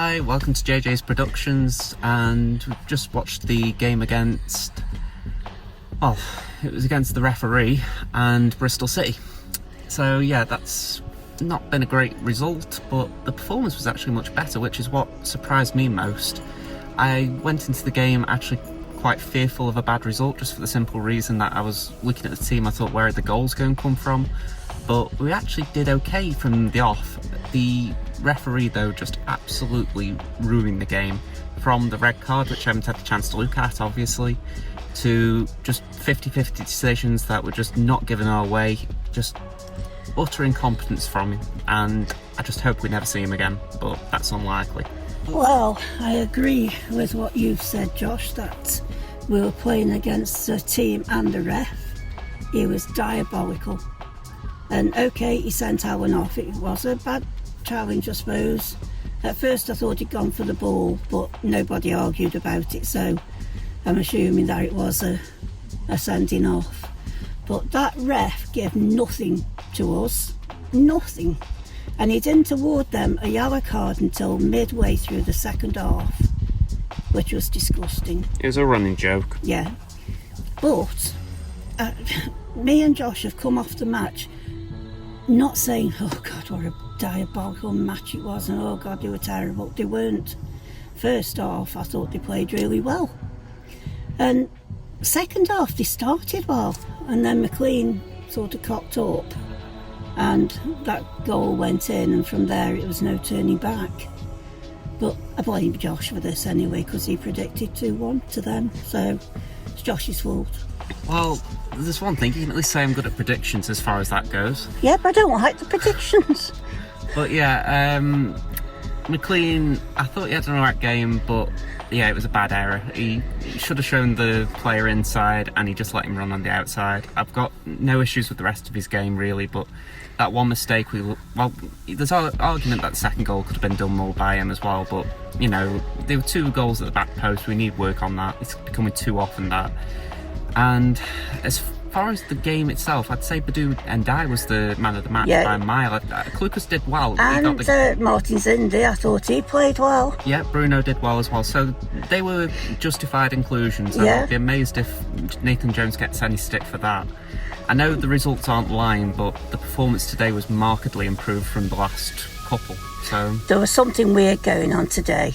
Hi, welcome to JJ's Productions, and we've just watched the game against, well, it was against the referee and Bristol City. So yeah, that's not been a great result, but the performance was actually much better, which is what surprised me most. I went into the game actually quite fearful of a bad result, just for the simple reason that I was looking at the team, I thought, where are the goals going to come from? But we actually did okay from the off. The referee, though, just absolutely ruined the game. From the red card, which I haven't had the chance to look at, obviously, to just 50-50 decisions that were just not given our way, just utter incompetence from him, and I just hope we never see him again, but that's unlikely. Well, I agree with what you've said, Josh, that we were playing against a team and a ref. He was diabolical. And okay, he sent Alan off. It was a bad challenge, I suppose. At first I thought he'd gone for the ball, but nobody argued about it, so I'm assuming that it was a sending off. But that ref gave nothing to us, nothing. And he didn't award them a yellow card until midway through the second half, which was disgusting. It was a running joke. Yeah. But me and Josh have come off the match not saying, oh God, what a diabolical match it was, and oh God, they were terrible. They weren't. First half, I thought they played really well. And second half, they started well. And then McLean sort of cocked up. And that goal went in, and from there it was no turning back. But I blame Josh for this anyway, because he predicted 2-1 to them, so it's Josh's fault. Well, there's one thing, you can at least say I'm good at predictions as far as that goes. Yeah, but I don't like the predictions. But yeah, McLean, I thought he had an alright game, but yeah, it was a bad error. He should have shown the player inside, and he just let him run on the outside. I've got no issues with the rest of his game, really, but that one mistake, there's an argument that the second goal could have been done more by him as well, but, you know, there were 2 goals at the back post. We need work on that. It's becoming too often that. And as far as the game itself, I'd say Badou N'Diaye was the man of the match by a mile. Klukas did well. And Martin Zindi, I thought he played well. Yeah, Bruno did well as well. So they were justified inclusions. And I'd be amazed if Nathan Jones gets any stick for that. I know the results aren't lying, but the performance today was markedly improved from the last couple. So there was something weird going on today.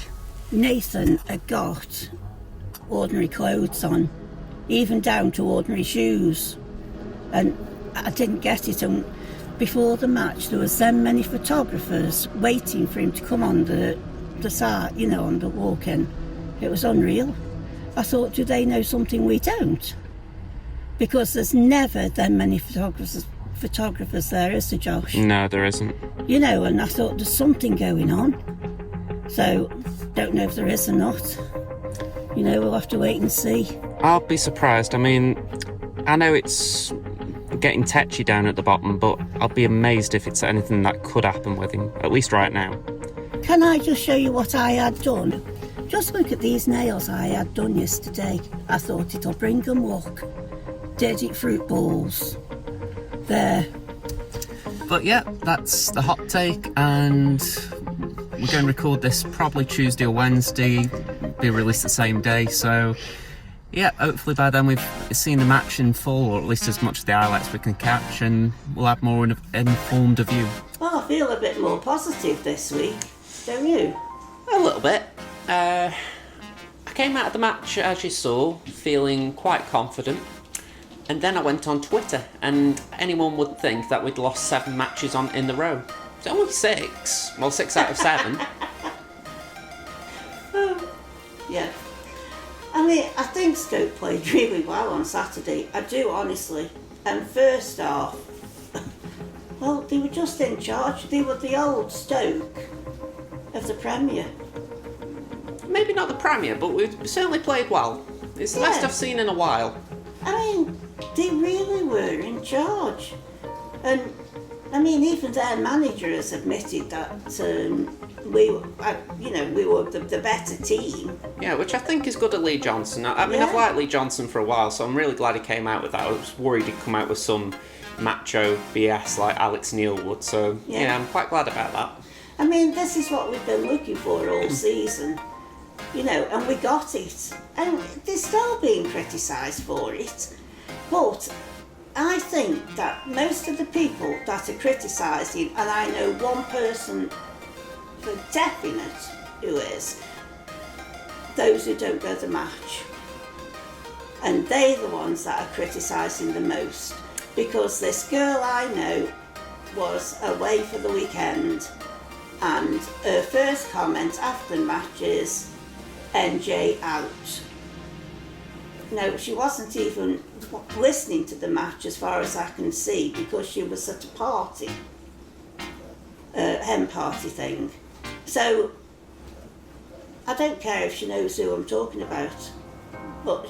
Nathan had got ordinary clothes on, even down to ordinary shoes, and I didn't get it. And before the match there was so many photographers waiting for him to come on the side, you know, on the walk-in. It was unreal. I thought, do they know something we don't? Because there's never that many photographers there, is there, Josh? No, there isn't. You know, and I thought there's something going on, so don't know if there is or not. You know, we'll have to wait and see. I'll be surprised. I mean, I know it's getting tetchy down at the bottom, but I'll be amazed if it's anything that could happen with him, at least right now. Can I just show you what I had done? Just look at these nails I had done yesterday. I thought it'll bring them luck. Dirty fruit balls. There. But yeah, that's the hot take, and we're going to record this probably Tuesday or Wednesday, be released the same day, so yeah, hopefully by then we've seen the match in full, or at least as much of the highlights we can catch, and we'll have more informed of you. Well, I feel a bit more positive this week, don't you? A little bit. I came out of the match, as you saw, feeling quite confident, and then I went on Twitter, and anyone would think that we'd lost 7 matches in the row. It's only 6. Well, 6 out of 7. Yeah. I mean, I think Stoke played really well on Saturday. I do, honestly. And first half, well, they were just in charge. They were the old Stoke of the Premier. Maybe not the Premier, but we certainly played well. It's the best I've seen in a while. I mean, they really were in charge. And, I mean, even their manager has admitted that we were the better team. Yeah, which I think is good at Lee Johnson. I mean, I've liked Lee Johnson for a while, so I'm really glad he came out with that. I was worried he'd come out with some macho BS like Alex Neil would, so yeah I'm quite glad about that. I mean, this is what we've been looking for all season, you know, and we got it. And they're still being criticised for it. But I think that most of the people that are criticising, and I know one person for definite who is, those who don't go to the match. And they're the ones that are criticising the most. Because this girl I know was away for the weekend, and her first comment after the match is, NJ out. No, she wasn't even listening to the match as far as I can see, because she was at a party, hen party thing. So I don't care if she knows who I'm talking about, but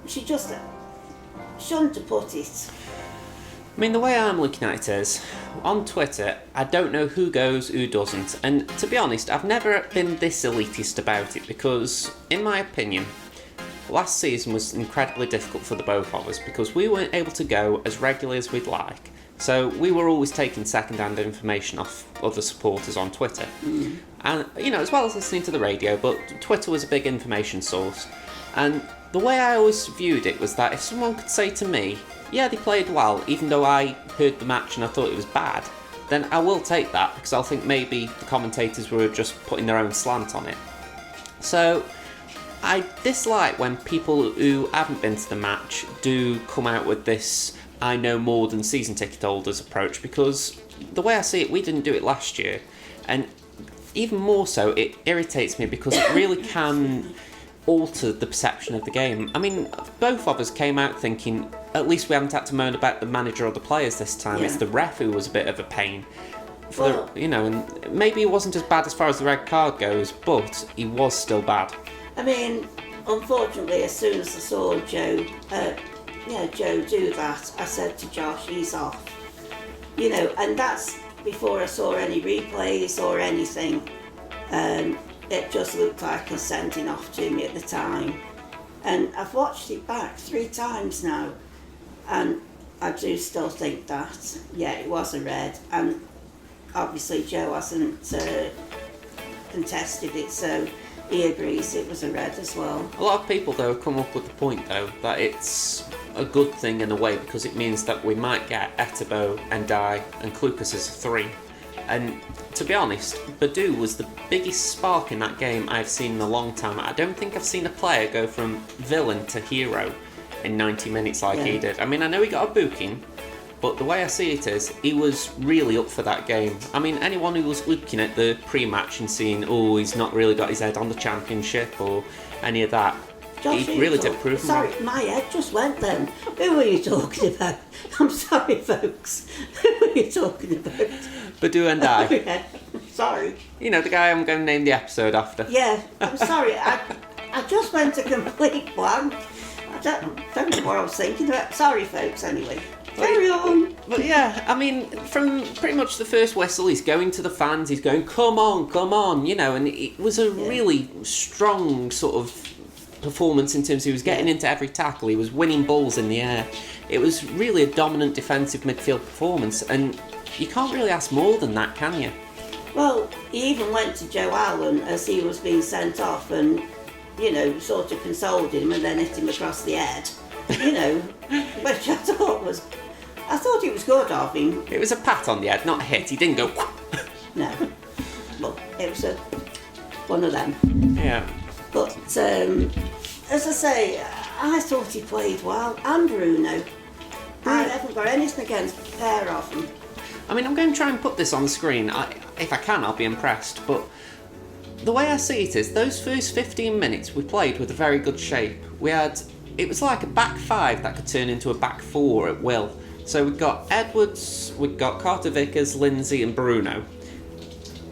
she just shouldn't have put it. I mean, the way I'm looking at it is, on Twitter, I don't know who goes, who doesn't, and to be honest, I've never been this elitist about it, because, in my opinion, last season was incredibly difficult for the both of us, because we weren't able to go as regularly as we'd like, so we were always taking second-hand information off other supporters on Twitter. And, you know, as well as listening to the radio, but Twitter was a big information source, and the way I always viewed it was that if someone could say to me, yeah, they played well, even though I heard the match and I thought it was bad, then I will take that, because I'll think maybe the commentators were just putting their own slant on it. So I dislike when people who haven't been to the match do come out with this I know more than season ticket holders approach, because the way I see it, we didn't do it last year, and even more so, it irritates me because it really can alter the perception of the game. I mean, both of us came out thinking, at least we haven't had to moan about the manager or the players this time. It's the ref who was a bit of a pain. You know, and maybe he wasn't as bad as far as the red card goes, but he was still bad. I mean, unfortunately, as soon as I saw Joe do that, I said to Josh, he's off. You know, and that's before I saw any replays or anything. It just looked like a sending off to me at the time. And I've watched it back 3 times now, and I do still think that, yeah, it was a red. And obviously Joe hasn't contested it, so he agrees it was a red as well. A lot of people, though, have come up with the point, though, that it's a good thing in a way, because it means that we might get Badou N'Diaye and Klukas as a 3. And to be honest, Badou was the biggest spark in that game I've seen in a long time. I don't think I've seen a player go from villain to hero in 90 minutes like he did. I mean, I know he got a booking, but the way I see it is, he was really up for that game. I mean, anyone who was looking at the pre-match and seeing, oh, he's not really got his head on the championship or any of that, Josh, he really did prove him wrong. Sorry, my head just went then. Who are you talking about? I'm sorry, folks. Who are you talking about? Badou N'Diaye. Yeah, sorry. You know, the guy I'm going to name the episode after. Yeah, I'm sorry. I just went a complete blank. I don't know what I was thinking about. Sorry, folks, anyway. Carry on. But yeah, I mean, from pretty much the first whistle, he's going to the fans, he's going, come on, you know, and it was a really strong sort of performance in terms of he was getting into every tackle, he was winning balls in the air. It was really a dominant defensive midfield performance, and you can't really ask more than that, can you? Well, he even went to Joe Allen as he was being sent off and, you know, sort of consoled him and then hit him across the head, you know, which I thought it was good of him. It was a pat on the head, not a hit. He didn't go... No. But it was one of them. Yeah. But, as I say, I thought he played well. And Bruno. I haven't got anything against the pair of them. I mean, I'm going to try and put this on the screen. If I can, I'll be impressed. But the way I see it is, those first 15 minutes we played with a very good shape. It was like a back 5 that could turn into a back 4 at will. So we've got Edwards, we've got Carter Vickers, Lindsay and Bruno.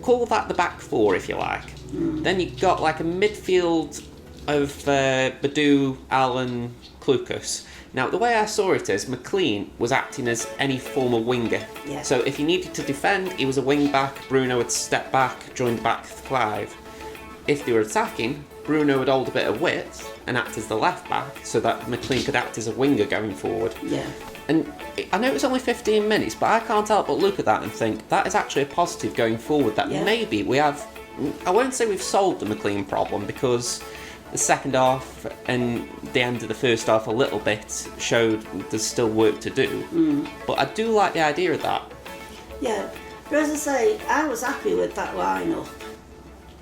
Call that the back 4 if you like. Then you've got like a midfield of Badou, Allen, Klukas. Now, the way I saw it is, McLean was acting as any former winger. Yeah. So if he needed to defend, he was a wing back, Bruno would step back, join the back 5. If they were attacking, Bruno would hold a bit of width and act as the left back, so that McLean could act as a winger going forward. Yeah. And I know it's only 15 minutes, but I can't help but look at that and think that is actually a positive going forward, that maybe we have, I won't say we've solved the McLean problem, because the second half and the end of the first half a little bit showed there's still work to do. But I do like the idea of that. Yeah, but as I say, I was happy with that lineup.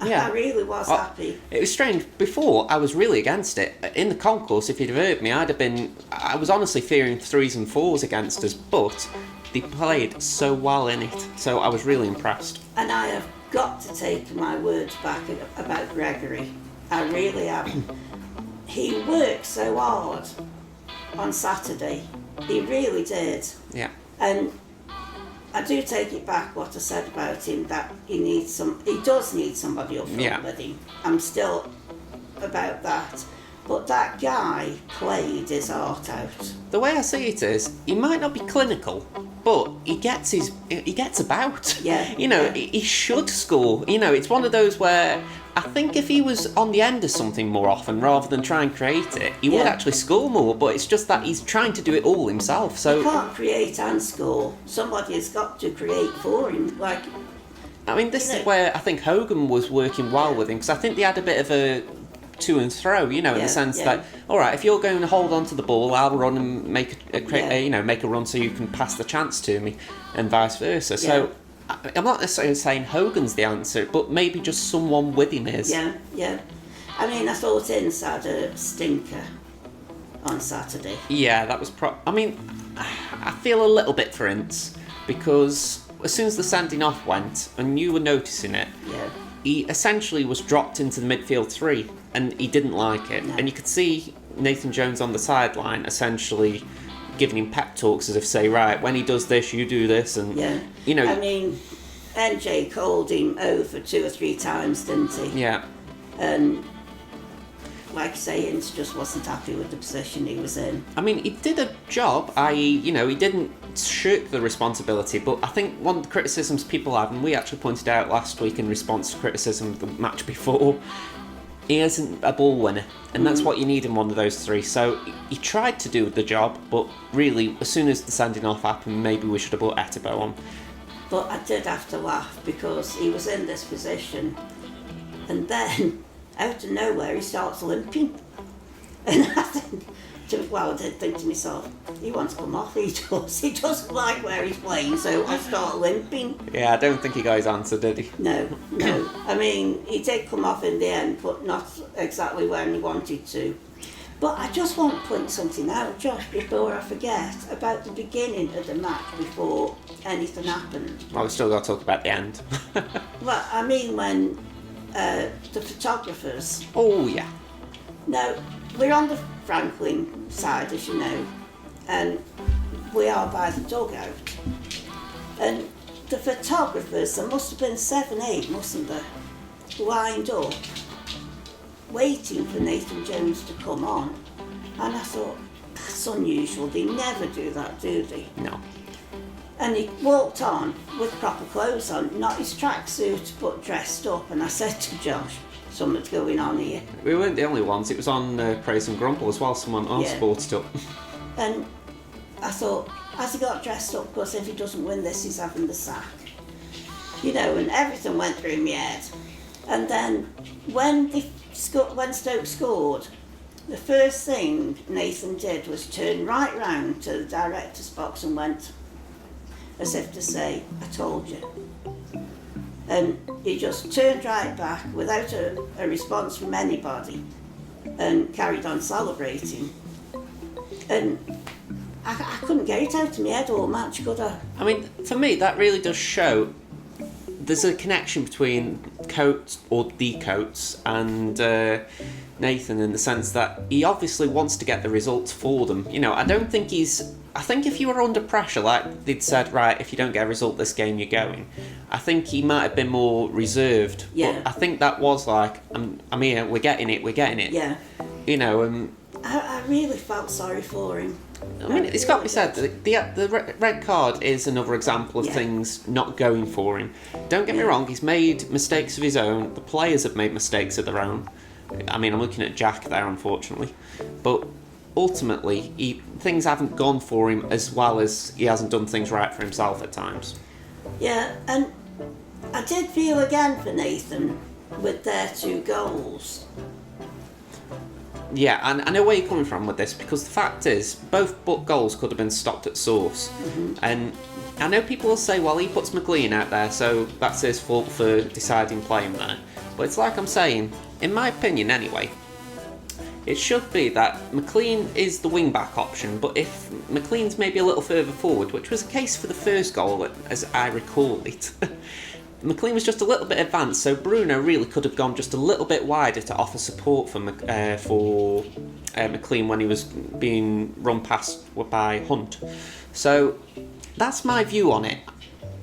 Yeah. I really was happy. It was strange. Before, I was really against it. In the concourse, if you'd have heard me, I was honestly fearing 3s and 4s against us, but they played so well in it, so I was really impressed. And I have got to take my words back about Gregory. I really have. He worked so hard on Saturday. He really did. Yeah. And I do take it back what I said about him, that he does need somebody up front with him. I'm still about that. But that guy played his heart out. The way I see it is, he might not be clinical, but he gets about. Yeah. You know, he should score. You know, it's one of those where I think if he was on the end of something more often rather than try and create it, he would actually score more, but it's just that he's trying to do it all himself. So he can't create and score. Somebody has got to create for him. I mean, this is where I think Hogan was working well with him, because I think they had a bit of a to and throw, you know, in the sense that, all right, if you're going to hold on to the ball, I'll run and make a run so you can pass the chance to me, and vice versa. So I'm not necessarily saying Hogan's the answer, but maybe just someone with him is. Yeah. I mean, I thought Ince had a stinker on Saturday. Yeah, that was I mean, I feel a little bit for Ince, because as soon as the sending off went, and you were noticing it, he essentially was dropped into the midfield 3, and he didn't like it. No. And you could see Nathan Jones on the sideline essentially giving him pep talks, as if say, right, when he does this, you do this, and you know. I mean, NJ called him over 2 or 3 times, didn't he? Yeah. And like I say, Ince just wasn't happy with the position he was in. I mean, he did a job, i.e., you know, he didn't shirk the responsibility, but I think one of the criticisms people have, and we actually pointed out last week in response to criticism of the match before, he isn't a ball winner, and that's what you need in one of those 3. So he tried to do the job, but really, as soon as the sending off happened, maybe we should have put Etebo on. But I did have to laugh, because he was in this position, and then out of nowhere he starts limping, and I did think to myself, he wants to come off. He doesn't like where he's playing, so I start limping. Yeah, I don't think he got his answer, did he? No. I mean, he did come off in the end, but not exactly when he wanted to. But I just want to point something out, Josh, before I forget, about the beginning of the match, before anything happened. Well, we've still got to talk about the end. Well, I mean when the photographers... Oh, yeah. Now, we're on the Franklin side, as you know, and we are by the dugout. And the photographers, there must have been 7, 8, mustn't there, lined up, waiting for Nathan Jones to come on. And I thought, that's unusual. They never do that, do they? No. And he walked on with proper clothes on, not his tracksuit, but dressed up. And I said to Josh, something's going on here. We weren't the only ones. It was on Praise and Grumble as well. Someone else sported up. And I thought, has he got dressed up? Because if he doesn't win this, he's having the sack. You know, and everything went through my head. And then when Stoke scored, the first thing Nathan did was turn right round to the director's box and went, as if to say, I told you. And he just turned right back without a response from anybody and carried on celebrating. And I couldn't get it out of my head all match, could I? I mean, for me, that really does show there's a connection between Coates, or the Coates, and Nathan, in the sense that he obviously wants to get the results for them. You know, I think if you were under pressure, like they'd said, right, if you don't get a result this game, you're going, I think he might have been more reserved. Yeah. But I think that was like, I'm here, we're getting it. Yeah. You know, I really felt sorry for him. I mean, it's got to be said, the red card is another example of things not going for him. Don't get me wrong, he's made mistakes of his own. The players have made mistakes of their own. I mean, I'm looking at Jack there, unfortunately. But ultimately things haven't gone for him as well as he hasn't done things right for himself at times. Yeah, and I did feel again for Nathan with their 2 goals. Yeah, and I know where you're coming from with this, because the fact is, both goals could have been stopped at source. And I know people will say, well, he puts McLean out there, so that's his fault for deciding playing there. But it's like I'm saying, in my opinion anyway, it should be that McLean is the wing-back option, but if McLean's maybe a little further forward, which was the case for the first goal, as I recall it, McLean was just a little bit advanced, so Bruno really could have gone just a little bit wider to offer support for McLean when he was being run past by Hunt. So that's my view on it.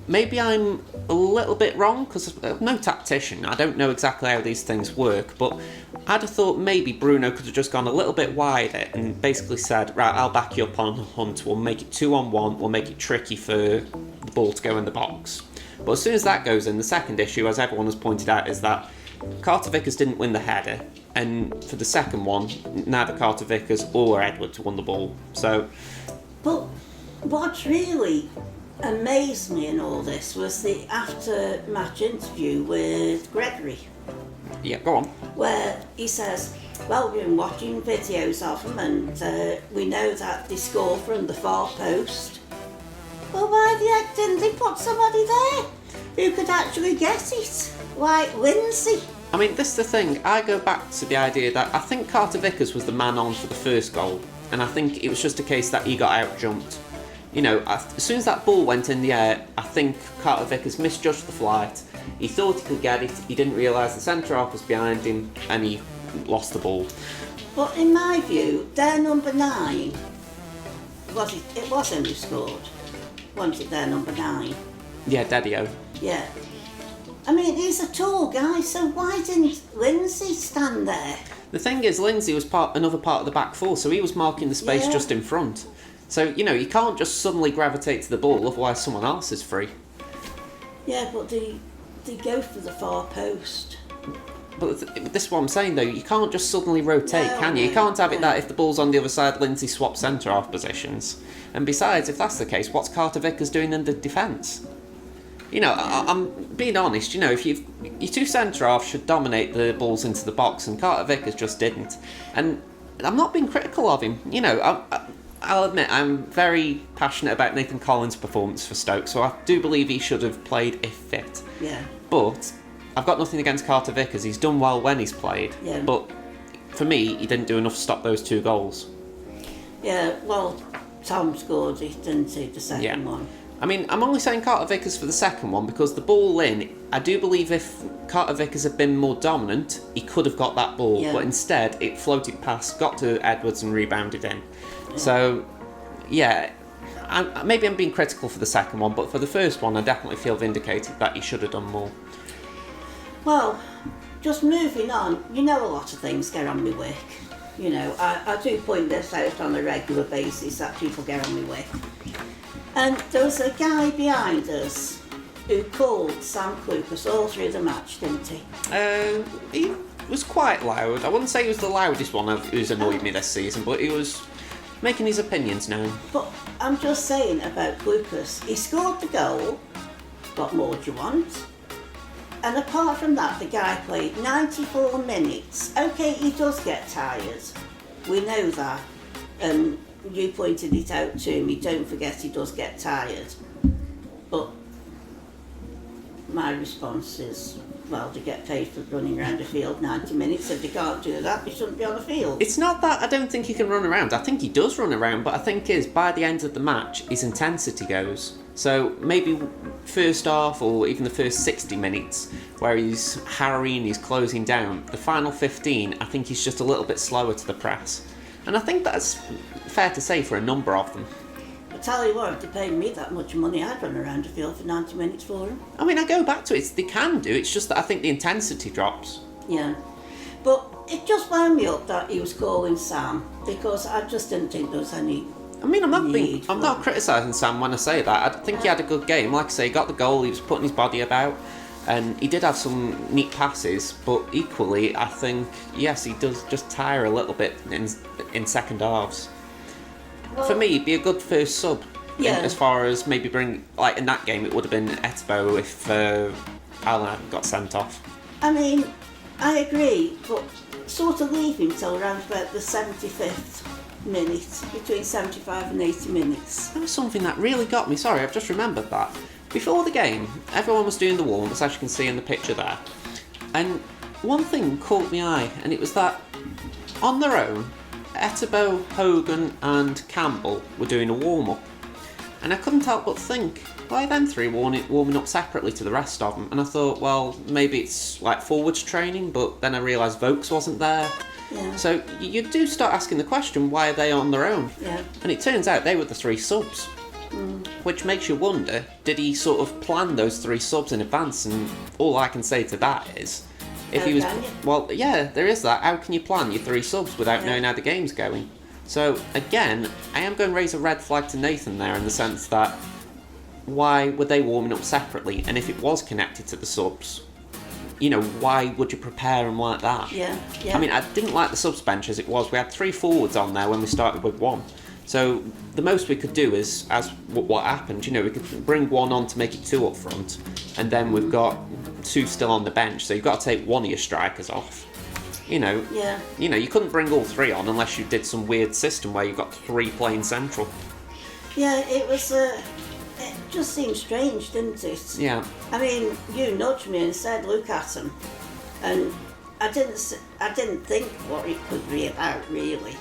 Maybe I'm a little bit wrong, because I'm no tactician. I don't know exactly how these things work, but I'd have thought maybe Bruno could have just gone a little bit wider and basically said, right, I'll back you up on Hunt, we'll make it 2-on-1, we'll make it tricky for the ball to go in the box. But as soon as that goes in, the second issue, as everyone has pointed out, is that Carter Vickers didn't win the header, and for the second one, neither Carter Vickers or Edwards won the ball. So, but what really amazed me in all this was the after-match interview with Gregory. Yeah, go on. Where he says, well, we've been watching videos of them, and we know that they score from the far post. Well, why the heck didn't they put somebody there who could actually get it? Like Lindsay. I mean, this is the thing. I go back to the idea that I think Carter Vickers was the man on for the first goal, and I think it was just a case that he got out-jumped. You know, as soon as that ball went in the air, I think Carter Vickers misjudged the flight. He thought he could get it, he didn't realise the centre-half was behind him, and he lost the ball. But in my view, their number 9, it was him who scored. Wasn't it their number 9? Yeah, Daddy-O. Yeah. I mean, he's a tall guy, so why didn't Lindsay stand there? The thing is, Lindsay was another part of the back four, so he was marking the space just in front. So, you know, you can't just suddenly gravitate to the ball, otherwise someone else is free. Yeah, but they go for the far post. But this is what I'm saying, though. You can't just suddenly rotate, can you? You can't have it that if the ball's on the other side, Lindsay swaps centre-half positions. And besides, if that's the case, what's Carter Vickers doing in the defence? You know, I'm being honest, you know, if your 2 centre-halves should dominate the balls into the box, and Carter Vickers just didn't. And I'm not being critical of him. You know, I'll admit, I'm very passionate about Nathan Collins' performance for Stoke, so I do believe he should have played if fit. Yeah. But I've got nothing against Carter Vickers. He's done well when he's played. Yeah. But for me, he didn't do enough to stop those 2 goals. Yeah, well, Tom scored it, didn't he, the second one? I mean, I'm only saying Carter Vickers for the second one because the ball in, I do believe if Carter Vickers had been more dominant, he could have got that ball. Yeah. But instead, it floated past, got to Edwards and rebounded in. Yeah. So, yeah, maybe I'm being critical for the second one, but for the first one, I definitely feel vindicated that he should have done more. Well, just moving on, you know, a lot of things get on my wick. You know, I do point this out on a regular basis that people get on my wick. And there was a guy behind us who called Sam Clucas all through the match, didn't he? He was quite loud. I wouldn't say he was the loudest one who's annoyed me this season, but he was making his opinions known. But I'm just saying about Clucas, he scored the goal. What more do you want? And apart from that, the guy played 94 minutes. Okay, he does get tired. We know that. You pointed it out to me. Don't forget he does get tired. But my response is, well, they get paid for running around the field 90 minutes. If they can't do that, they shouldn't be on the field. It's not that I don't think he can run around. I think he does run around, but I think by the end of the match, his intensity goes. So maybe first half or even the first 60 minutes where he's harrying, he's closing down. The final 15, I think he's just a little bit slower to the press. And I think that's fair to say for a number of them. I tell you what, if they paid me that much money, I'd run around the field for 90 minutes for him. I mean, I go back to it, they can do, it's just that I think the intensity drops. Yeah. But it just wound me up that he was calling Sam, because I just didn't think there was any... I mean, I'm not criticising Sam when I say that. I think he had a good game. Like I say, he got the goal, he was putting his body about. And he did have some neat passes, but equally, I think, yes, he does just tire a little bit in second halves. Well, for me, he'd be a good first sub. Yeah. As far as maybe bring, like in that game, it would have been Etebo if Alan got sent off. I mean, I agree, but sort of leave him till around about the 75th minute, between 75 and 80 minutes. There was something that really got me. Sorry, I've just remembered that. Before the game, everyone was doing the warm-ups, as you can see in the picture there. And one thing caught my eye, and it was that on their own, Etebo, Hogan and Campbell were doing a warm-up. And I couldn't help but think, why are them three warming up separately to the rest of them? And I thought, well, maybe it's like forwards training, but then I realised Vokes wasn't there. Yeah. So you do start asking the question, why are they on their own? Yeah. And it turns out they were the three subs. Which makes you wonder, did he sort of plan those three subs in advance? And all I can say to that is, if he was... Well, yeah, there is that. How can you plan your three subs without knowing how the game's going? So, again, I am going to raise a red flag to Nathan there in the sense that why were they warming up separately? And if it was connected to the subs, you know, why would you prepare them like that? Yeah. I mean, I didn't like the subs bench as it was. We had three forwards on there when we started with one. So the most we could do is, as what happened, you know, we could bring one on to make it two up front, and then we've got two still on the bench. So you've got to take one of your strikers off. You know, you couldn't bring all three on unless you did some weird system where you got three playing central. Yeah, it was. It just seemed strange, didn't it? Yeah. I mean, you nudged me and said, "Look at him," and I didn't think what it could be about really.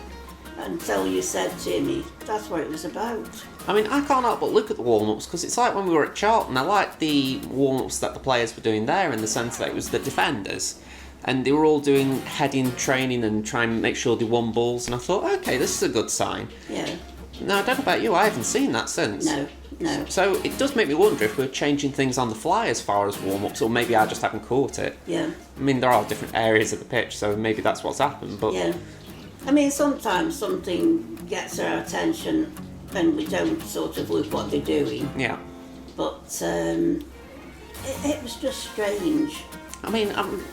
Until you said to me, that's what it was about. I mean, I can't help but look at the warm-ups because it's like when we were at Charlton. I liked the warm-ups that the players were doing there in the sense that it was the defenders. And they were all doing heading training and trying to make sure they won balls. And I thought, okay, this is a good sign. Yeah. Now, I don't know about you, I haven't seen that since. No. So it does make me wonder if we're changing things on the fly as far as warm-ups, or maybe I just haven't caught it. Yeah. I mean, there are different areas of the pitch, so maybe that's what's happened. But yeah. I mean, sometimes something gets our attention and we don't sort of look what they're doing. Yeah. But it was just strange. I mean, I'm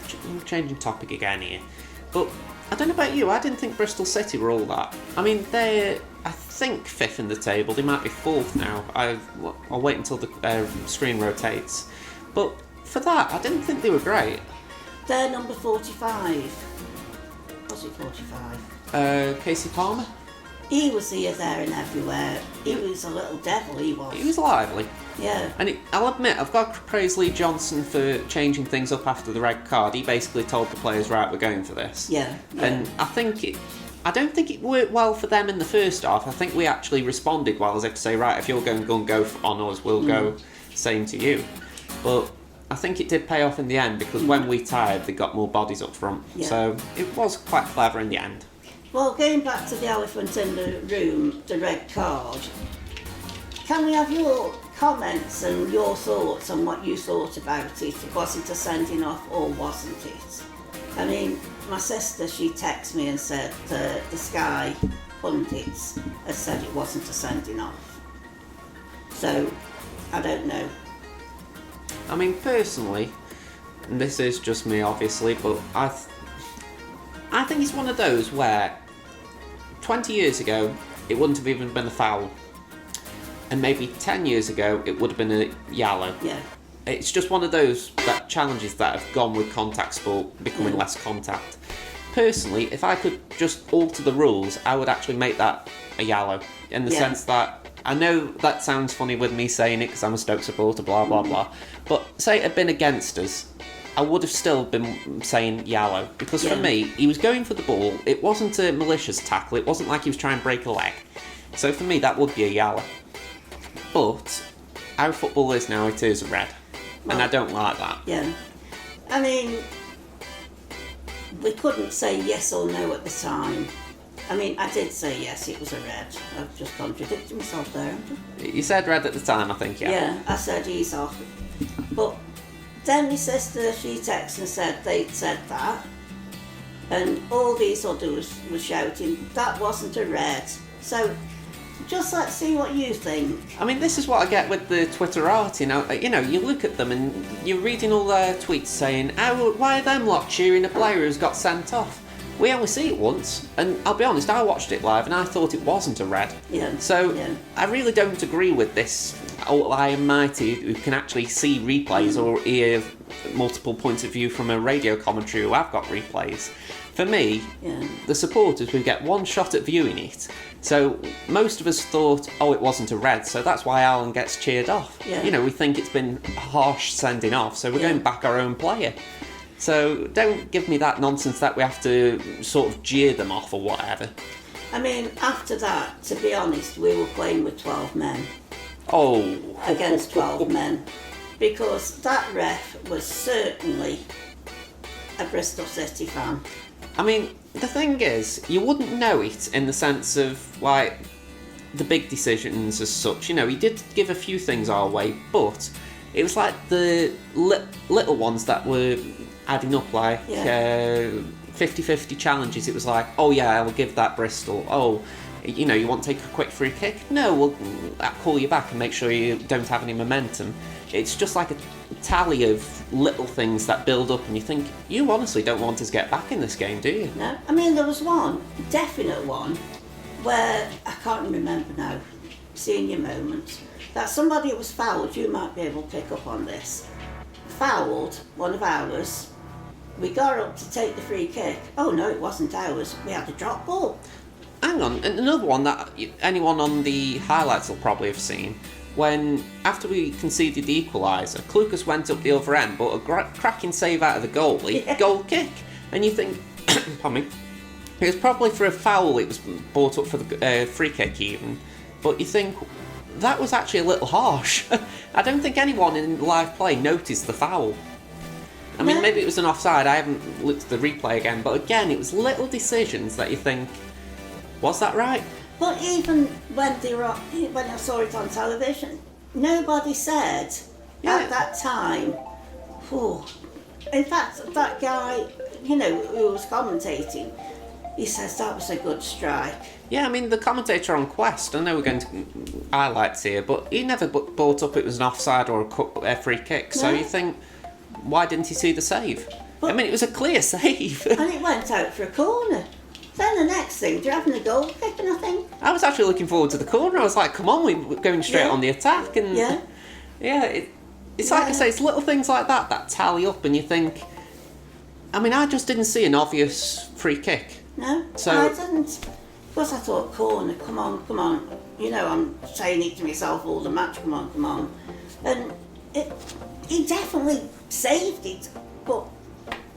changing topic again here, but I don't know about you, I didn't think Bristol City were all that. I mean, they're, I think, 5th in the table, they might be 4th now. I'll wait until the screen rotates. But for that, I didn't think they were great. They're number 45. Was it 45? Casey Palmer? He was here, there and everywhere. He was a little devil, he was. He was lively. Yeah. And I'll admit, I've got to praise Lee Johnson for changing things up after the red card. He basically told the players, right, we're going for this. Yeah. And I don't think it worked well for them in the first half. I think we actually responded well, as if to say, right, if you're going to go on us, we'll go same to you. But I think it did pay off in the end because when we tied, they got more bodies up front. Yeah. So it was quite clever in the end. Well, going back to the elephant in the room, the red card, can we have your comments and your thoughts on what you thought about it? Was it a sending off or wasn't it? I mean, my sister, she texted me and said the Sky pundits had said it wasn't a sending off. So, I don't know. I mean, personally, and this is just me obviously, but I think it's one of those where 20 years ago it wouldn't have even been a foul, and maybe 10 years ago it would have been a yellow. Yeah. It's just one of those challenges that have gone with contact sport becoming less contact. Personally, if I could just alter the rules, I would actually make that a yellow, in the sense that, I know that sounds funny with me saying it because I'm a Stoke supporter, blah blah blah, but say it had been against us, I would have still been saying yellow, because for me, he was going for the ball, it wasn't a malicious tackle, it wasn't like he was trying to break a leg, so for me that would be a yellow. But how football is now, it is a red, and I don't like that. Yeah. I mean, we couldn't say yes or no at the time. I mean, I did say yes, it was a red. I've just contradicted myself there, haven't I? You said red at the time, I think, yeah. Yeah, I said he's off. But then my sister, she texted and said they'd said that. And all these others were shouting, that wasn't a red. So Just let's see what you think. I mean, this is what I get with the Twitterati. You look at them and you're reading all their tweets saying, "Oh, why are them lot cheering a player who's got sent off?" We only see it once, and I'll be honest, I watched it live and I thought it wasn't a red. Yeah. So yeah. I really don't agree with this old I am mighty who can actually see replays or hear multiple points of view from a radio commentary who have got replays. For me, the supporters would get one shot at viewing it. So most of us thought, oh, it wasn't a red, so that's why Alan gets cheered off. Yeah. We think it's been harsh sending off, so we're going back our own player. So don't give me that nonsense that we have to sort of jeer them off or whatever. I mean, after that, to be honest, we were playing with 12 men. Oh. Against 12 men. Because that ref was certainly a Bristol City fan. I mean, the thing is, you wouldn't know it in the sense of, like, the big decisions as such. He did give a few things our way, but it was like the little ones that were adding up, like 50-50 challenges. It was like, oh yeah, I'll give that Bristol. Oh, you want to take a quick free kick? No, I'll call you back and make sure you don't have any momentum. It's just like a tally of little things that build up, and you think, you honestly don't want us to get back in this game, do you? No, I mean, there was one, definite one, where, I can't remember now, senior moments, that somebody was fouled, you might be able to pick up on this, fouled one of ours, we got up to take the free kick, oh no, it wasn't ours, we had a drop ball. Hang on, another one that anyone on the highlights will probably have seen, when, after we conceded the equaliser, Klukas went up the other end, but a cracking save out of the goalie, goal kick. And you think, pardon me, it was probably for a foul, it was brought up for the free kick even, but you think, that was actually a little harsh. I don't think anyone in live play noticed the foul. I mean, maybe it was an offside, I haven't looked at the replay again, but again, it was little decisions that you think, was that right? But even when I saw it on television, nobody said at that time, in fact, that guy, who was commentating, he says that was a good strike. Yeah, I mean, the commentator on Quest, I know we're going to highlights here, but he never brought up it was an offside or a free kick, so you think, why didn't he see the save? But, I mean, it was a clear save. And it went out for a corner. Then the next thing, they're having a goal kick, and I think... I was actually looking forward to the corner. I was like, come on, we're going straight on the attack. And it's like I say, it's little things like that tally up, and you think... I mean, I just didn't see an obvious free kick. No, so, I didn't. Because I thought, corner, come on. I'm saying it to myself all the match, come on. And he definitely saved it, but...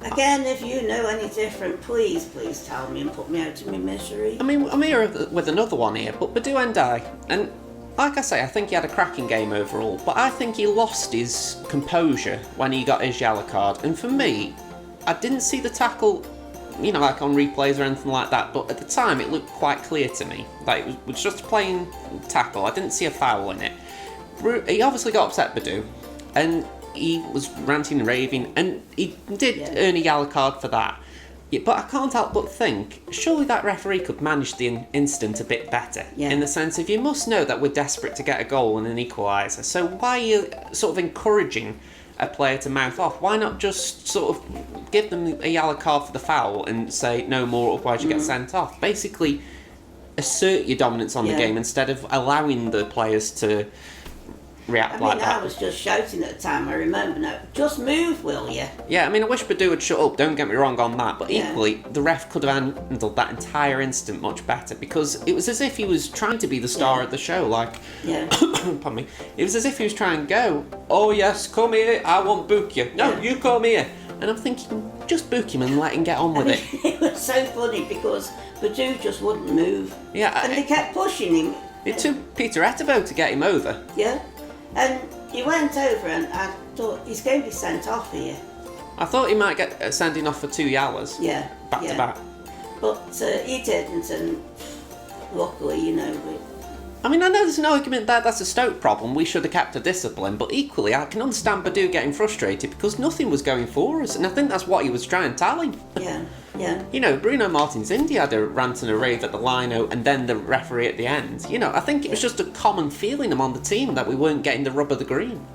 Again, if you know any different, please tell me and put me out of my misery. I mean, I'm here with another one here, but Badou N'Diaye, and like I say, I think he had a cracking game overall, but I think he lost his composure when he got his yellow card, and for me, I didn't see the tackle, like on replays or anything like that, but at the time it looked quite clear to me. Like, it was just a plain tackle, I didn't see a foul in it. He obviously got upset, Badou, and he was ranting and raving, and he did earn a yellow card for that. Yeah, but I can't help but think, surely that referee could manage the incident a bit better. Yeah. In the sense of, you must know that we're desperate to get a goal and an equaliser, so why are you sort of encouraging a player to mouth off? Why not just sort of give them a yellow card for the foul and say no more, otherwise you get sent off? Basically, assert your dominance on the game instead of allowing the players to react like that. I was just shouting at the time, I remember now, just move, will you? Yeah, I mean, I wish Badou would shut up, don't get me wrong on that, but equally, the ref could have handled that entire incident much better, because it was as if he was trying to be the star of the show, like, pardon me, it was as if he was trying to go, oh yes, come here, I won't book you, no, you come here, and I'm thinking, just book him and let him get on with it. It was so funny, because Badou just wouldn't move, and they kept pushing him. It took Peter Etterbo to get him over. Yeah. And he went over, and I thought, he's going to be sent off here. I thought he might get sending off for 2 hours. Yeah. Back to back. But he didn't, and luckily, I mean, I know there's an argument that that's a Stoke problem, we should have kept a discipline, but equally, I can understand Badou getting frustrated because nothing was going for us, and I think that's what he was trying to tell him. Yeah. Yeah. You know, Bruno Martins Indy had a rant and a rave at the lino and then the referee at the end. You know, I think it was just a common feeling among the team that we weren't getting the rub of the green.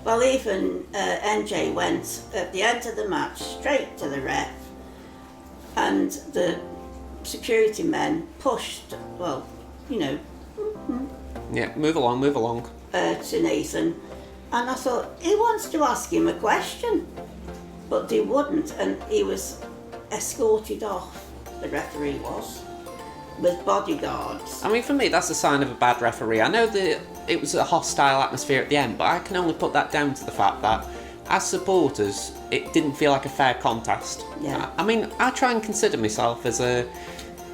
Well, even NJ went at the end of the match straight to the ref, and the security men pushed, well, you know, Yeah, move along. To Nathan, and I thought, he wants to ask him a question, but they wouldn't, and he was escorted off, the referee was, with bodyguards. I mean, for me, that's a sign of a bad referee. I know that it was a hostile atmosphere at the end, but I can only put that down to the fact that, as supporters, it didn't feel like a fair contest. Yeah. I mean, I try and consider myself as a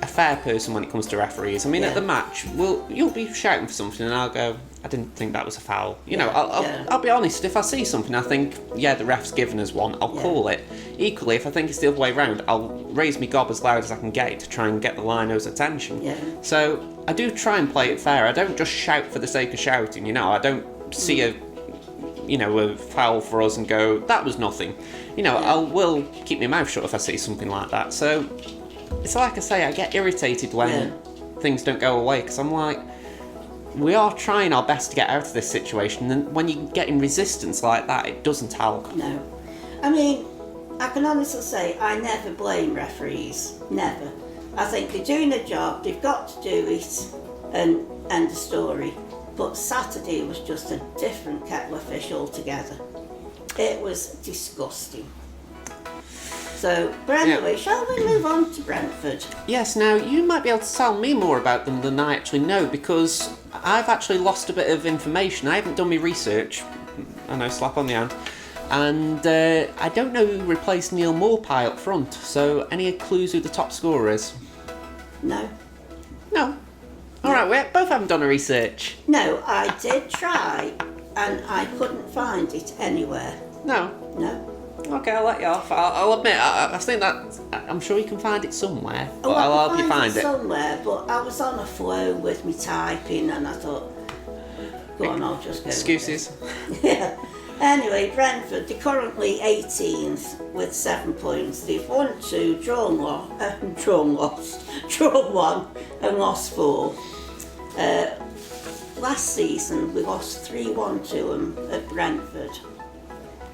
fair person when it comes to referees. I mean, Yeah. at the match, you'll be shouting for something, and I'll go, I didn't think that was a foul. You know, Yeah. I'll be honest. If I see something, I think, yeah, the ref's given us one, I'll call it. Equally, if I think it's the other way around, I'll raise my gob as loud as I can get it to try and get the lino's attention. Yeah. So I do try and play it fair. I don't just shout for the sake of shouting. You know, I don't see a foul for us and go, that was nothing. You know, I will keep my mouth shut if I see something like that. So it's like I say, I get irritated when things don't go away, because I'm like, we are trying our best to get out of this situation, and when you're getting resistance like that, it doesn't help. No. I mean, I can honestly say I never blame referees. Never. I think they're doing a job, they've got to do it, and end the story. But Saturday was just a different kettle of fish altogether. It was disgusting. So, but anyway, shall we move on to Brentford? Yes, now you might be able to tell me more about them than I actually know, because I've actually lost a bit of information. I haven't done my research. I know, slap on the hand. And I don't know who replaced Neil Maupay up front, so any clues who the top scorer is? No. No. Alright, we both haven't done a research. No, I did try, and I couldn't find it anywhere. No. No. Okay, I'll let you off. I'll admit, I think that I'm sure you can find it somewhere, but Oh, I'll I help you find it. somewhere, but I was on a flow with me typing, and I thought, go on, I'll just go. Excuses. Yeah. Anyway, Brentford, they're currently 18th with 7 points. They've won 2, drawn 1, and lost 4. Last season, we lost 3-1 to them at Brentford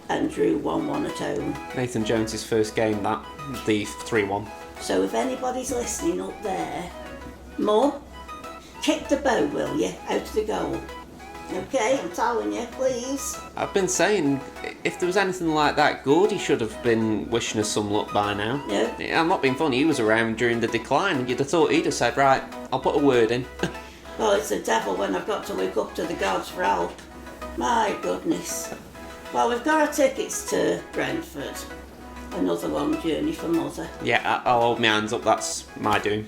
and drew 1-1 at home. Nathan Jones's first game, that, the 3-1. So if anybody's listening up there, Mum, kick the bow, will you, out of the goal. Okay, I'm telling you, please. I've been saying, if there was anything like that, Gordy should have been wishing us some luck by now. Yeah. I'm not being funny, he was around during the decline. You'd have thought he'd have said, right, I'll put a word in. Well, it's the devil when I've got to look up to the gods for help. My goodness. Well, we've got our tickets to Brentford. Another long journey for Mother. Yeah, I'll hold my hands up, that's my doing.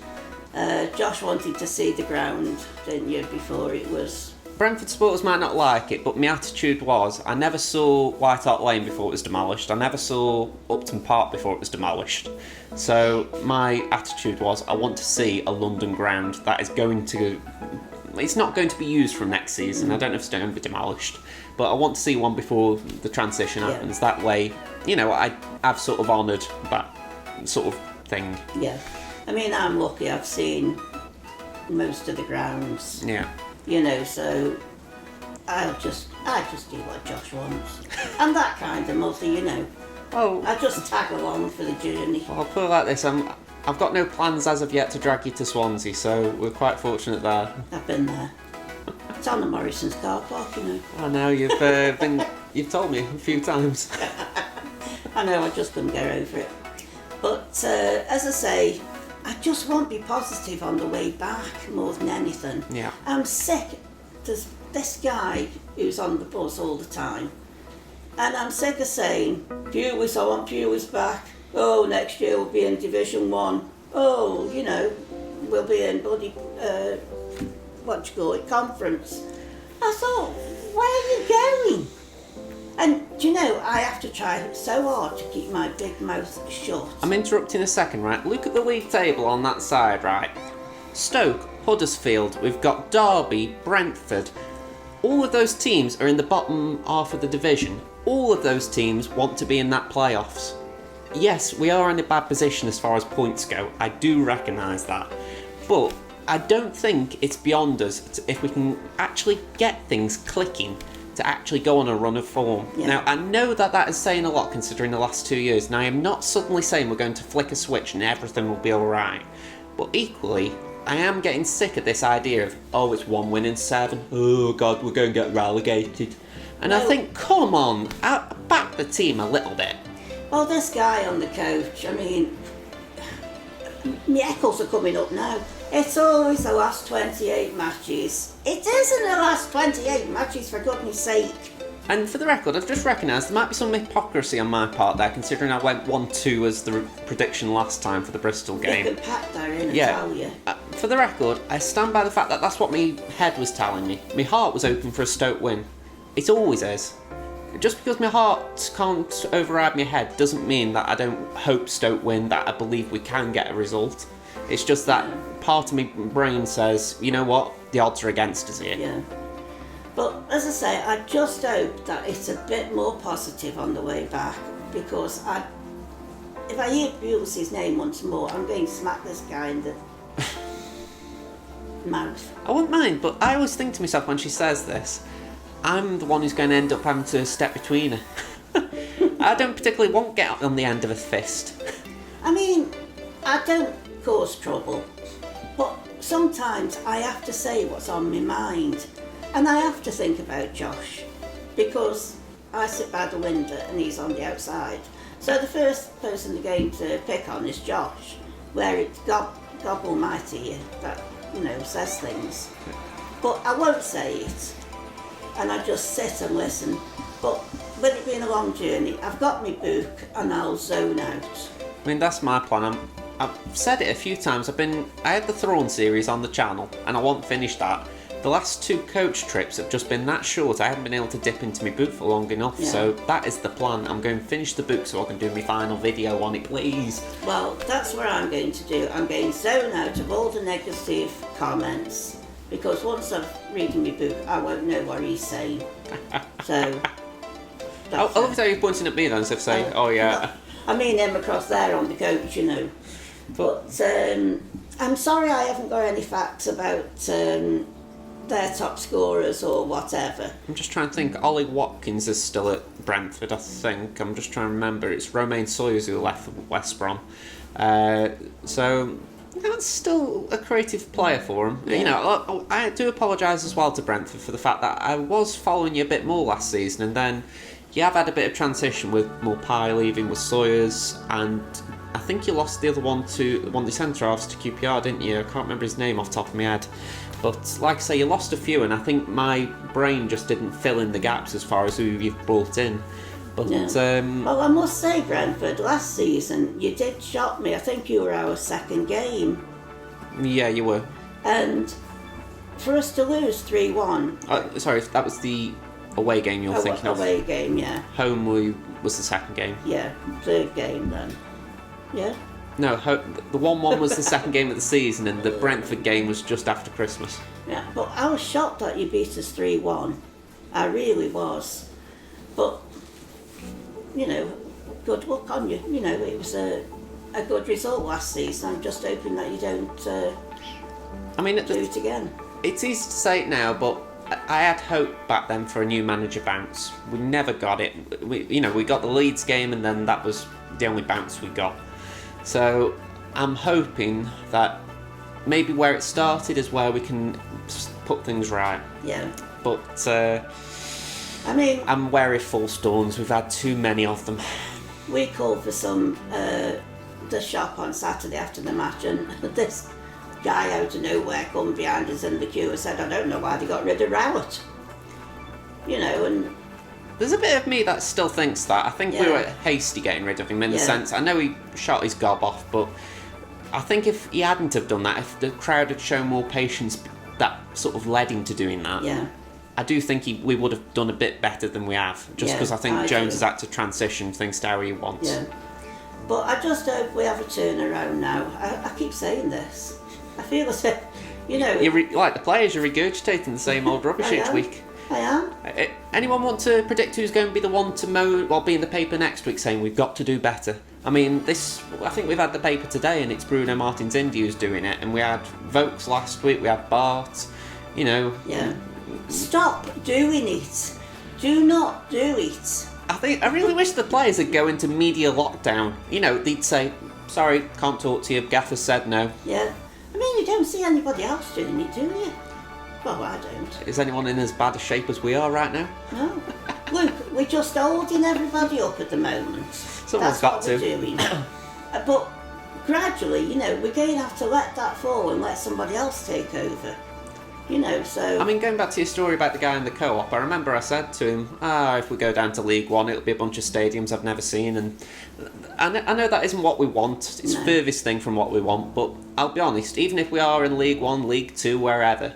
Josh wanted to see the ground, didn't you, before it was... Brentford supporters might not like it, but my attitude was, I never saw White Hart Lane before it was demolished. I never saw Upton Park before it was demolished. So my attitude was, I want to see a London ground that is going to... It's not going to be used from next season. I don't know if it's going to be demolished. But I want to see one before the transition happens. That way, you know, I've sort of honoured that sort of thing. Yeah. I mean, I'm lucky I've seen most of the grounds. Yeah. You know, so I just do what Josh wants. I'm that kind of mother, you know. Oh. I just tag along for the journey. Well, I'll put it like this. I've got no plans as of yet to drag you to Swansea, so we're quite fortunate there. I've been there. It's on the Morrison's car park, you know. I know, you've told me a few times. I know, I just couldn't get over it. But as I say, I just won't be positive on the way back more than anything. Yeah. I'm sick. There's this guy who's on the bus all the time. And I'm sick of saying, Pewis, I want Pewis back. Oh, next year we'll be in Division 1. Oh, you know, we'll be in bloody, conference. I thought, where are you going? And, do you know, I have to try so hard to keep my big mouth shut. I'm interrupting a second, right? Look at the league table on that side, right? Stoke, Huddersfield, we've got Derby, Brentford. All of those teams are in the bottom half of the division. All of those teams want to be in that playoffs. yes, we are in a bad position as far as points go. I do recognise that. But I don't think it's beyond us if we can actually get things clicking to actually go on a run of form. Yeah. Now, I know that is saying a lot considering the last 2 years, and I am not suddenly saying we're going to flick a switch and everything will be alright. But equally, I am getting sick of this idea of, oh, it's 1 win in 7. Oh, God, we're going to get relegated. And I think, come on, back the team a little bit. Well, this guy on the coach, I mean, my echoes are coming up now. It's always the last 28 matches. It isn't the last 28 matches, for goodness sake. And for the record, I've just recognised there might be some hypocrisy on my part there, considering I went 1-2 as the prediction last time for the Bristol game. You can pack that in and tell you. For the record, I stand by the fact that that's what my head was telling me. My heart was open for a Stoke win. It always is. Just because my heart can't override my head doesn't mean that I don't hope Stoke win, that I believe we can get a result. It's just that part of my brain says, you know what, the odds are against us here. Yeah. But as I say, I just hope that it's a bit more positive on the way back, because if I hear Buell's name once more, I'm going to smack this guy in the mouth. I wouldn't mind, but I always think to myself when she says this, I'm the one who's going to end up having to step between her. I don't particularly want to get on the end of a fist. I mean, I don't cause trouble, but sometimes I have to say what's on my mind, and I have to think about Josh, because I sit by the window and he's on the outside. So the first person again to pick on is Josh, where it's God Almighty that, says things. But I won't say it, and I just sit and listen. But with it being a long journey, I've got my book and I'll zone out. I mean, that's my plan. I've said it a few times. I had the Thrawn series on the channel, and I won't finish that. The last 2 coach trips have just been that short. I haven't been able to dip into my book for long enough, so that is the plan. I'm going to finish the book so I can do my final video on it, please. Well, that's what I'm going to do. I'm going to zone out of all the negative comments, because once I've reading my book, I won't know what he's saying. So, I love how you're pointing at me then, instead of saying, oh yeah. I mean him across there on the coach, But I'm sorry I haven't got any facts about their top scorers or whatever. I'm just trying to think. Ollie Watkins is still at Brentford, I think. I'm just trying to remember. It's Romain Sawyers who left for West Brom. So that's still a creative player for him. Yeah. I do apologise as well to Brentford for the fact that I was following you a bit more last season, and then you have had a bit of transition with Mulpai leaving with Sawyers, and I think you lost the other one of the centre-halves to QPR, didn't you? I can't remember his name off the top of my head. But like I say, you lost a few, and I think my brain just didn't fill in the gaps as far as who you've brought in. But well, I must say, Brentford, last season you did shock me. I think you were our second game. Yeah, you were. And for us to lose 3-1... sorry, that was the away game you're thinking of. Away game, yeah. Home was the second game. Yeah, third game then. Yeah? No, the 1-1 was the second game of the season, and the Brentford game was just after Christmas. Yeah, but I was shocked that you beat us 3-1. I really was. But, good luck on you. It was a good result last season. I'm just hoping that you don't do it again. It's easy to say it now, but I had hope back then for a new manager bounce. We never got it. We got the Leeds game, and then that was the only bounce we got. So I'm hoping that maybe where it started is where we can put things right. Yeah. But I'm wary of false dawns. We've had too many of them. We called for some the shop on Saturday after the match, and this guy out of nowhere come behind us in the queue and said, I don't know why they got rid of Rowett. And there's a bit of me that still thinks that. I think we were hasty getting rid of him in the sense, I know he shot his gob off, but I think if he hadn't have done that, if the crowd had shown more patience, that sort of led him to doing that. Yeah. I do think we would have done a bit better than we have, just because I think Jones has had to transition things to how he wants. Yeah. But I just hope we have a turnaround now. I keep saying this. I feel as if, like the players are regurgitating the same old rubbish each week. I am. Anyone want to predict who's going to be the one to be in the paper next week saying we've got to do better? I mean, I think we've had the paper today and it's Bruno Martins India who's doing it, and we had Vokes last week, we had Bart, Yeah. Stop doing it. Do not do it. I really wish the players would go into media lockdown. They'd say, sorry, can't talk to you, Gaffer said no. Yeah. I mean, you don't see anybody else doing it, do you? Well, I don't. Is anyone in as bad a shape as we are right now? No. Look, we're just holding everybody up at the moment. Someone's got to. That's what we're doing. But gradually, we're going to have to let that fall and let somebody else take over. So... I mean, going back to your story about the guy in the co-op, I remember I said to him, if we go down to League One, it'll be a bunch of stadiums I've never seen, and I know that isn't what we want. It's the furthest thing from what we want, but I'll be honest, even if we are in League One, League Two, wherever,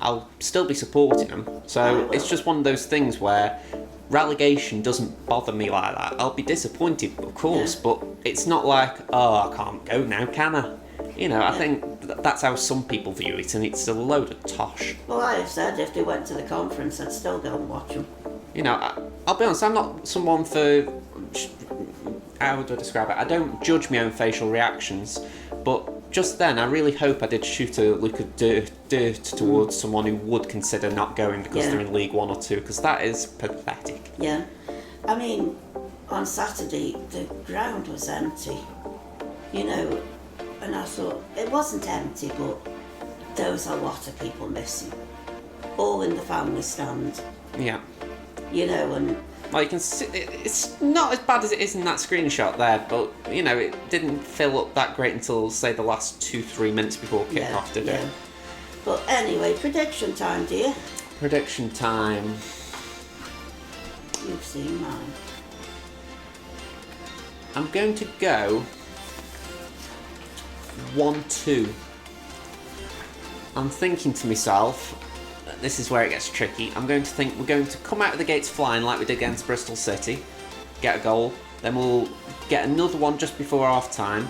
I'll still be supporting them. So it's just one of those things where relegation doesn't bother me like that. I'll be disappointed, of course, but it's not like, I can't go now, can I? I think that's how some people view it, and it's a load of tosh. Well, I have said if they went to the conference, I'd still go and watch them. I'll be honest, I'm not someone for... How would I describe it? I don't judge my own facial reactions, but just then I really hope I did shoot a look of dirt towards someone who would consider not going because they're in League 1 or 2, because that is pathetic. Yeah. I mean, on Saturday, the ground was empty, and I thought, it wasn't empty, but there was a lot of people missing. All in the family stand. Yeah. And... Well, you can see, it's not as bad as it is in that screenshot there, but, it didn't fill up that great until, say, the last 2-3 minutes before kick-off, did it? But anyway, prediction time, dear. Prediction time. You've seen mine. I'm going to go 1-2. I'm thinking to myself, this is where it gets tricky. I'm going to think we're going to come out of the gates flying like we did against Bristol City, get a goal, then we'll get another one just before half time,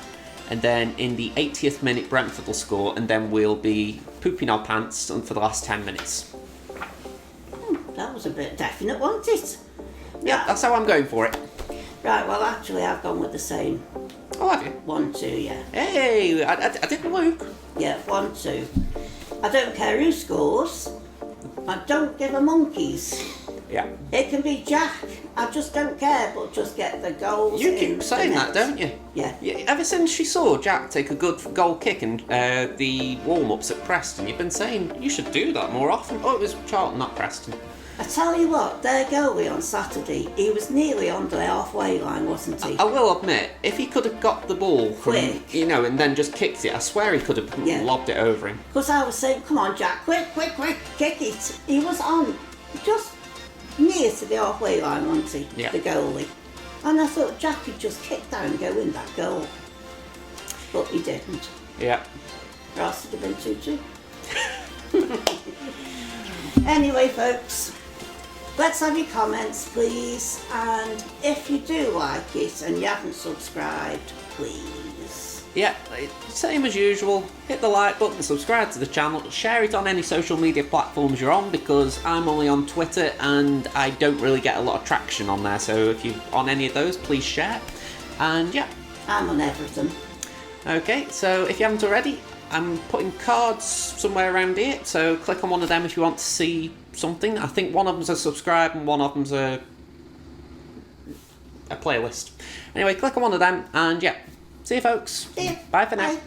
and then in the 80th minute Brentford will score, and then we'll be pooping our pants for the last 10 minutes. That was a bit definite, wasn't it? Yeah, that's how I'm going for it. Right, well, actually, I've gone with the same. Oh, have you? 1-2, yeah. Hey, I didn't look. Yeah, 1-2. I don't care who scores. I don't give a monkeys. Yeah. It can be Jack. I just don't care, but just get the goals. You keep saying that, don't you? Yeah. Ever since you saw Jack take a good goal kick in the warm-ups at Preston, you've been saying you should do that more often. Oh, it was Charlton, not Preston. I tell you what, their goalie on Saturday, he was nearly on the halfway line, wasn't he? I will admit, if he could have got the ball from, quick, and then just kicked it, I swear he could have lobbed it over him. Because I was saying, come on, Jack, quick, kick it. He was on just near to the halfway line, wasn't he? Yeah. The goalie. And I thought Jack could just kick down and go in that goal. But he didn't. Yeah. Or else it'd have been 2-2. Anyway, folks, let's have your comments, please. And if you do like it and you haven't subscribed, please. Yeah, same as usual. Hit the like button, subscribe to the channel, share it on any social media platforms you're on, because I'm only on Twitter and I don't really get a lot of traction on there. So if you're on any of those, please share. And yeah. I'm on everything. Okay, so if you haven't already, I'm putting cards somewhere around here, so click on one of them if you want to see something. I think one of them's a subscribe and one of them's a playlist. Anyway, click on one of them, and yeah, see you folks. See ya. Bye for now. Bye.